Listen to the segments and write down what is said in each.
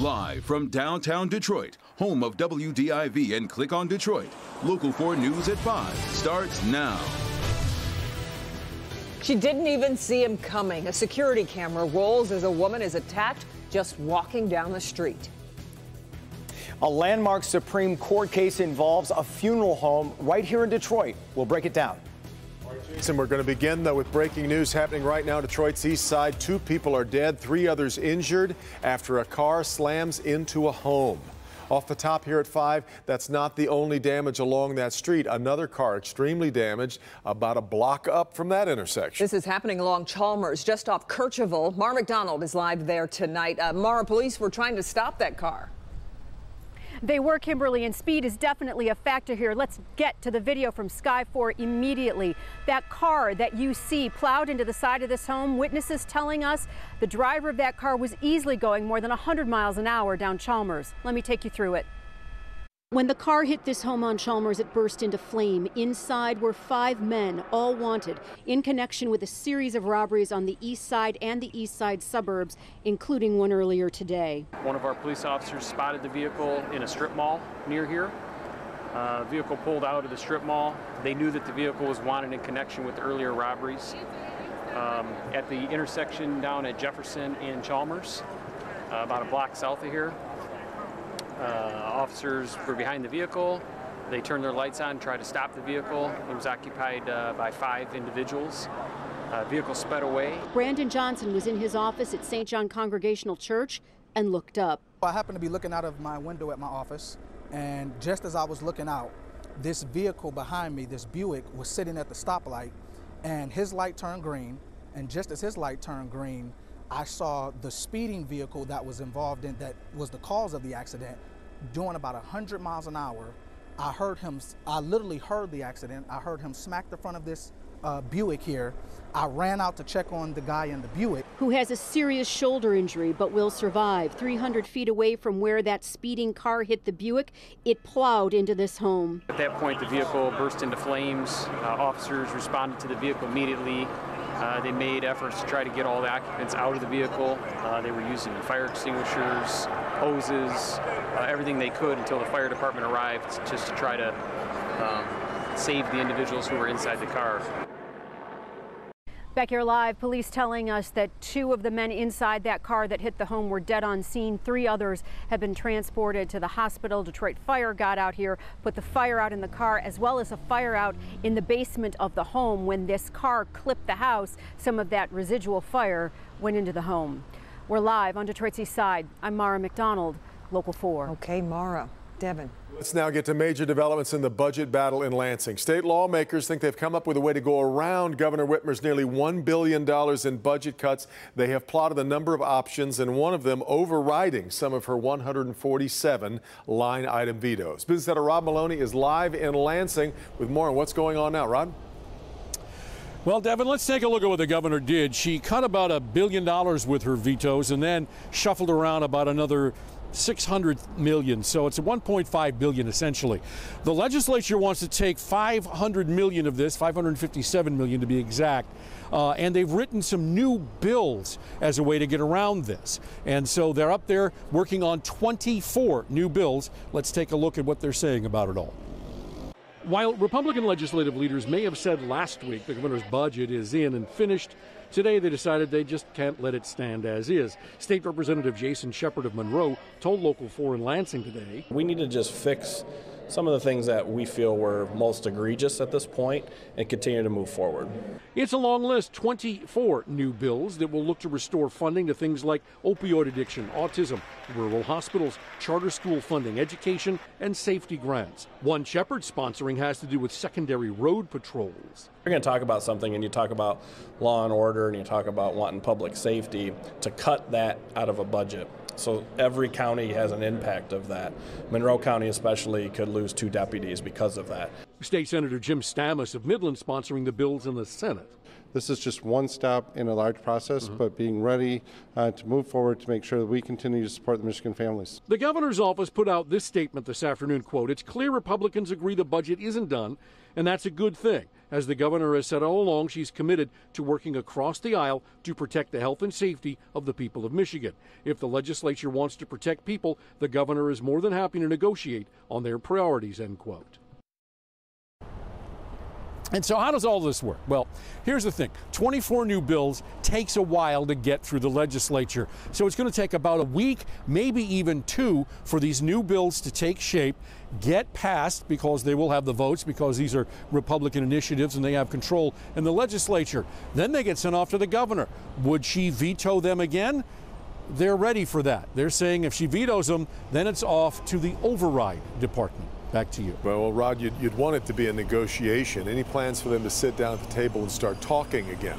Live from downtown Detroit, home of WDIV and Click on Detroit, Local 4 News at 5 starts now. She didn't even see him coming. A security camera rolls as a woman is attacked just walking down the street. A landmark Supreme Court case involves a funeral home right here in Detroit. We'll break it down. And we're going to begin, though, with breaking news happening right now. Detroit's east side. 2 people are dead, 3 others injured after a car slams into a home. Off the top here at 5, that's not the only damage along that street. Another car extremely damaged about a block up from that intersection. This is happening along Chalmers, just off Kercheval. Mara McDonald is live there tonight. Mara, police were trying to stop that car. They were, Kimberly, and speed is definitely a factor here. Let's get to the video from Sky 4 immediately. That car that you see plowed into the side of this home, witnesses telling us the driver of that car was easily going more than 100 miles an hour down Chalmers. Let me take you through it. When the car hit this home on Chalmers, it burst into flame. Inside were 5 men, all wanted, in connection with a series of robberies on the east side and the east side suburbs, including one earlier today. One of our police officers spotted the vehicle in a strip mall near here. The vehicle pulled out of the strip mall. They knew that the vehicle was wanted in connection with earlier robberies. At the intersection down at Jefferson and Chalmers, about a block south of here, officers were behind the vehicle. They turned their lights on, tried to stop the vehicle. It was occupied by 5 individuals. Vehicle sped away. Brandon Johnson was in his office at St. John Congregational Church and looked up. I happened to be looking out of my window at my office, and just as I was looking out, this vehicle behind me, this Buick, was sitting at the stoplight, and his light turned green, and just as his light turned green, I saw the speeding vehicle that was involved in, that was the cause of the accident, doing about 100 miles an hour. I literally heard the accident. I heard him smack the front of this Buick here. I ran out to check on the guy in the Buick, who has a serious shoulder injury but will survive. 300 feet away from where that speeding car hit the Buick, it plowed into this home. At that point, the vehicle burst into flames. Officers responded to the vehicle immediately. They made efforts to try to get all the occupants out of the vehicle. They were using fire extinguishers, hoses, everything they could until the fire department arrived, just to try to save the individuals who were inside the car. Back here live, police telling us that 2 of the men inside that car that hit the home were dead on scene. 3 others have been transported to the hospital. Detroit Fire got out here, put the fire out in the car, as well as a fire out in the basement of the home. When this car clipped the house, some of that residual fire went into the home. We're live on Detroit's east side. I'm Mara McDonald, Local 4. Okay, Mara. Devin. Let's now get to major developments in the budget battle in Lansing. State lawmakers think they've come up with a way to go around Governor Whitmer's nearly $1 billion in budget cuts. They have plotted a number of options, and one of them overriding some of her 147 line item vetoes. Business editor Rob Maloney is live in Lansing with more on what's going on now. Rob? Well, Devin, let's take a look at what the governor did. She cut about $1 billion with her vetoes and then shuffled around about another $600 million, so it's a $1.5 billion essentially. The legislature wants to take $500 million of this, $557 million to be exact, and they've written some new bills as a way to get around this. And so they're up there working on 24 new bills. Let's take a look at what they're saying about it all. While Republican legislative leaders may have said last week the governor's budget is in and finished, today they decided they just can't let it stand as is. State Representative Jason Shepard of Monroe told Local 4 in Lansing today, we need to just fix some of the things that we feel were most egregious at this point and continue to move forward. It's a long list, 24 new bills that will look to restore funding to things like opioid addiction, autism, rural hospitals, charter school funding, education, and safety grants. One Shepard sponsoring has to do with secondary road patrols. You're going to talk about something and you talk about law and order and you talk about wanting public safety, to cut that out of a budget. So every county has an impact of that. Monroe County especially could lose 2 deputies because of that. State Senator Jim Stammas of Midland sponsoring the bills in the Senate. This is just one step in a large process, but being ready to move forward to make sure that we continue to support the Michigan families. The governor's office put out this statement this afternoon, quote, "It's clear Republicans agree the budget isn't done, and that's a good thing. As the governor has said all along, she's committed to working across the aisle to protect the health and safety of the people of Michigan. If the legislature wants to protect people, the governor is more than happy to negotiate on their priorities," end quote. And so how does all this work? Well, here's the thing. 24 new bills takes a while to get through the legislature. So it's going to take about a week, maybe even 2, for these new bills to take shape, get passed, because they will have the votes, because these are Republican initiatives and they have control in the legislature. Then they get sent off to the governor. Would she veto them again? They're ready for that. They're saying if she vetoes them, then it's off to the override department. Back to you. Well, Rod, you'd want it to be a negotiation. Any plans for them to sit down at the table and start talking again?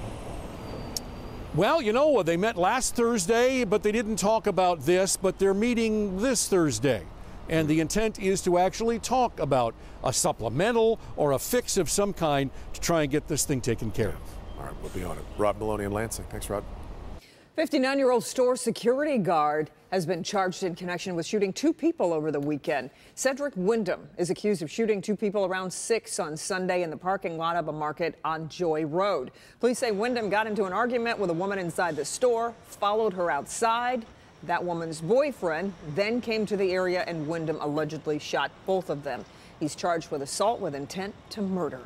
Well, you know, they met last Thursday, but they didn't talk about this, but they're meeting this Thursday. And the intent is to actually talk about a supplemental or a fix of some kind to try and get this thing taken care of. All right, we'll be on it. Rod Maloney in Lansing. Thanks, Rod. 59-year-old store security guard has been charged in connection with shooting 2 people over the weekend. Cedric Wyndham is accused of shooting 2 people around 6 on Sunday in the parking lot of a market on Joy Road. Police say Wyndham got into an argument with a woman inside the store, followed her outside. That woman's boyfriend then came to the area and Wyndham allegedly shot both of them. He's charged with assault with intent to murder.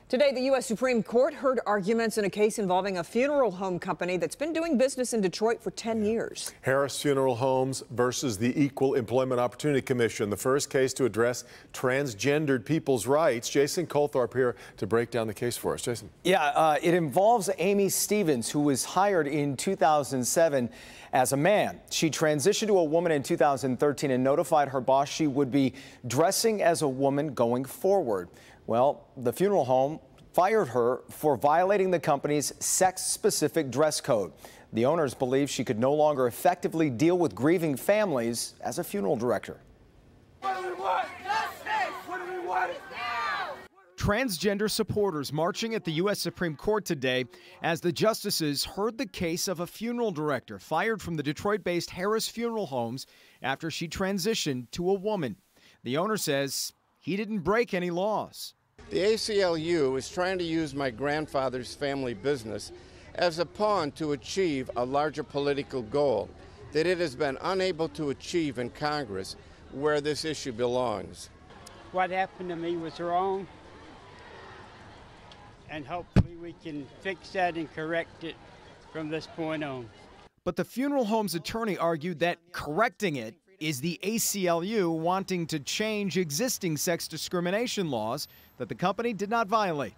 Today, the U.S. Supreme Court heard arguments in a case involving a funeral home company that's been doing business in Detroit for 10 years. Harris Funeral Homes versus the Equal Employment Opportunity Commission, the first case to address transgendered people's rights. Jason Colthorpe here to break down the case for us. Jason. Yeah, it involves Amy Stevens, who was hired in 2007 as a man. She transitioned to a woman in 2013 and notified her boss she would be dressing as a woman going forward. Well, the funeral home fired her for violating the company's sex-specific dress code. The owners believe she could no longer effectively deal with grieving families as a funeral director. What do we want? Justice! What do we want now? Transgender supporters marching at the U.S. Supreme Court today as the justices heard the case of a funeral director fired from the Detroit-based Harris Funeral Homes after she transitioned to a woman. The owner says he didn't break any laws. The ACLU is trying to use my grandfather's family business as a pawn to achieve a larger political goal that it has been unable to achieve in Congress, where this issue belongs. What happened to me was wrong, and hopefully we can fix that and correct it from this point on. But the funeral home's attorney argued that correcting it is the ACLU wanting to change existing sex discrimination laws that the company did not violate.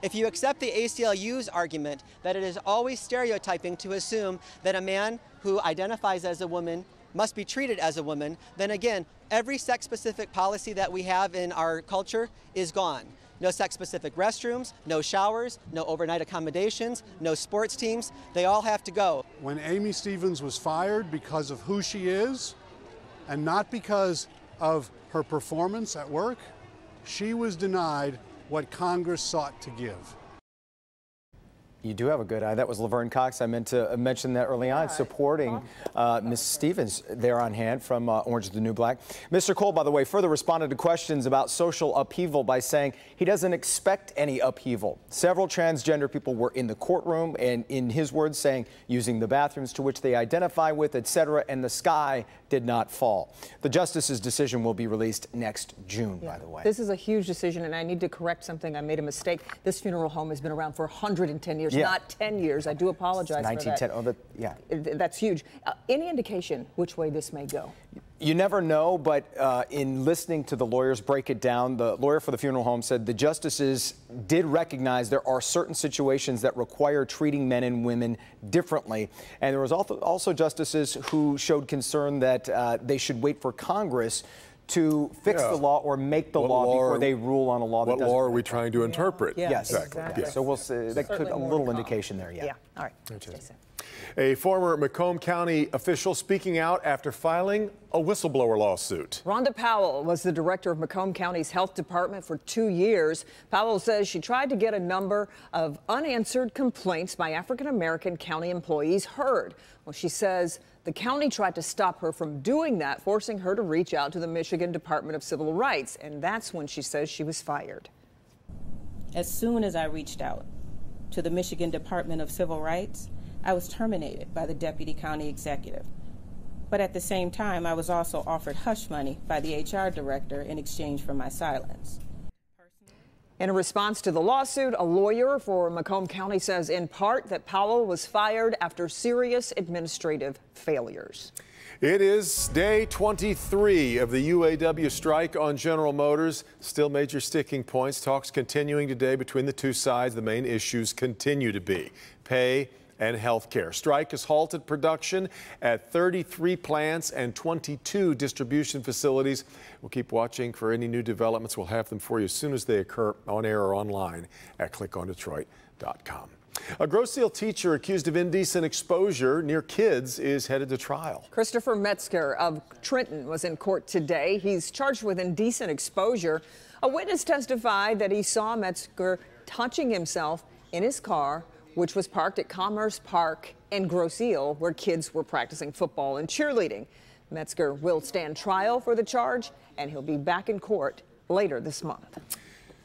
If you accept the ACLU's argument that it is always stereotyping to assume that a man who identifies as a woman must be treated as a woman, then again, every sex-specific policy that we have in our culture is gone. No sex-specific restrooms, no showers, no overnight accommodations, no sports teams. They all have to go. When Amy Stevens was fired because of who she is, and not because of her performance at work, she was denied what Congress sought to give. You do have a good eye. That was Laverne Cox. I meant to mention that early on, supporting Ms. Stevens there on hand from Orange is the New Black. Mr. Cole, by the way, further responded to questions about social upheaval by saying he doesn't expect any upheaval. Several transgender people were in the courtroom and, in his words, saying using the bathrooms to which they identify with, etc., and the sky did not fall. The justice's decision will be released next June, by the way. This is a huge decision, and I need to correct something. I made a mistake. This funeral home has been around for 110 years, not 10 years. I do apologize for that. Oh, yeah. That's huge. Any indication which way this may go? You never know, but in listening to the lawyers break it down, the lawyer for the funeral home said the justices did recognize there are certain situations that require treating men and women differently. And there was also justices who showed concern that they should wait for Congress to fix the law or make the law before they rule on a law that doesn't. What law are we trying to interpret? Yes, exactly. So we'll see. That could a little indication there, Yeah. All right. Jason. A former Macomb County official speaking out after filing a whistleblower lawsuit. Rhonda Powell was the director of Macomb County's health department for 2 years. Powell says she tried to get a number of unanswered complaints by African-American county employees heard. Well, she says the county tried to stop her from doing that, forcing her to reach out to the Michigan Department of Civil Rights. And that's when she says she was fired. As soon as I reached out to the Michigan Department of Civil Rights, I was terminated by the deputy county executive. But at the same time, I was also offered hush money by the HR director in exchange for my silence. In a response to the lawsuit, a lawyer for Macomb County says in part that Powell was fired after serious administrative failures. It is day 23 of the UAW strike on General Motors. Still major sticking points. Talks continuing today between the two sides. The main issues continue to be pay and health care. Strike has halted production at 33 plants and 22 distribution facilities. We'll keep watching for any new developments. We'll have them for you as soon as they occur on air or online at clickondetroit.com. A Grosse Ile teacher accused of indecent exposure near kids is headed to trial. Christopher Metzger of Trenton was in court today. He's charged with indecent exposure. A witness testified that he saw Metzger touching himself in his car, which was parked at Commerce Park in Grosse Ile, where kids were practicing football and cheerleading. Metzger will stand trial for the charge, and he'll be back in court later this month.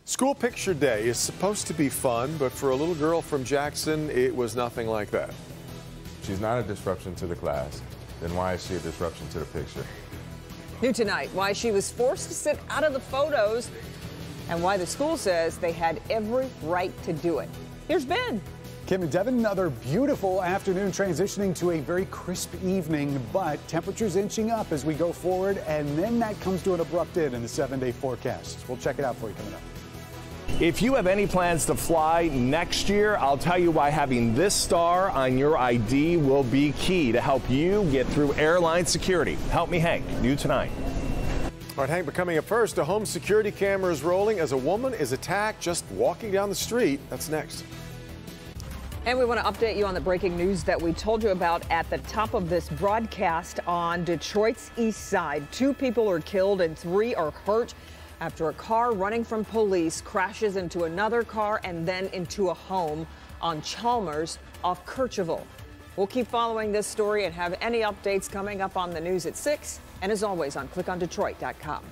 School Picture Day is supposed to be fun, but for a little girl from Jackson, it was nothing like that. She's not a disruption to the class. Then why is she a disruption to the picture? New tonight, why she was forced to sit out of the photos and why the school says they had every right to do it. Here's Ben. Kim and Devin, another beautiful afternoon transitioning to a very crisp evening, but temperatures inching up as we go forward, and then that comes to an abrupt end in the 7-day forecast. We'll check it out for you coming up. If you have any plans to fly next year, I'll tell you why having this star on your ID will be key to help you get through airline security. Help me, Hank. New tonight. All right, Hank, but coming up first, a home security camera is rolling as a woman is attacked just walking down the street. That's next. And we want to update you on the breaking news that we told you about at the top of this broadcast on Detroit's east side. 2 people are killed and 3 are hurt after a car running from police crashes into another car and then into a home on Chalmers off Kercheval. We'll keep following this story and have any updates coming up on the news at 6, and as always on clickondetroit.com.